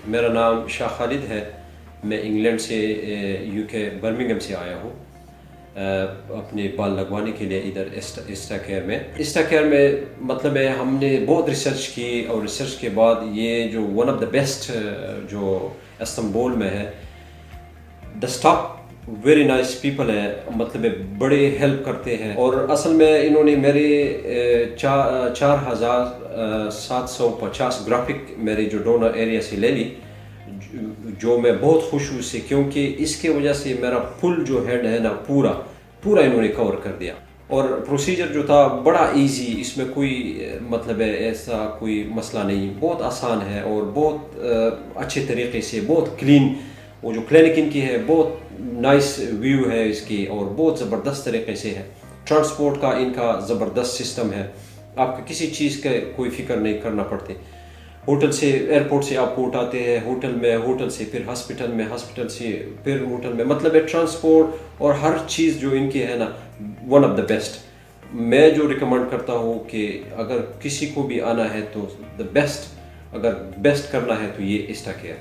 میرا نام شاہ خالد ہے. میں انگلینڈ سے UK برمنگھم سے آیا ہوں اپنے بال لگوانے کے لیے ادھر ایسٹاکیئر میں. ایسٹاکیئر میں مطلب ہے ہم نے بہت ریسرچ کی اور ریسرچ کے بعد یہ جو ون آف دا بیسٹ جو استنبول میں ہے. The staff very nice people ہے, مطلب بڑے ہیلپ کرتے ہیں. اور اصل میں انہوں نے میرے 4750 گرافک میرے جو ڈونر ایریا سے لے لی, جو میں بہت خوش ہوں اس سے, کیونکہ اس کے وجہ سے میرا فل جو ہیڈ ہے نا پورا انہوں نے کور کر دیا. اور پروسیجر جو تھا بڑا ایزی, اس میں کوئی مطلب ہے ایسا کوئی مسئلہ نہیں, بہت آسان ہے اور بہت اچھے طریقے سے, بہت کلین. وہ جو کلینک ان کی ہے بہت نائس ویو ہے اس کی, اور بہت زبردست طریقے سے ہے. ٹرانسپورٹ کا ان کا زبردست سسٹم ہے, آپ کو کسی چیز کا کوئی فکر نہیں کرنا پڑتے. ہوٹل سے ایئرپورٹ سے آپ کو اٹھاتے ہیں, ہوٹل سے پھر ہاسپٹل سے پھر ہوٹل میں, مطلب ہے ٹرانسپورٹ اور ہر چیز جو ان کی ہے نا ون آف دا بیسٹ. میں جو ریکمینڈ کرتا ہوں کہ اگر کسی کو بھی آنا ہے تو دا بیسٹ, اگر بیسٹ کرنا ہے تو یہ ایسٹاکیئر.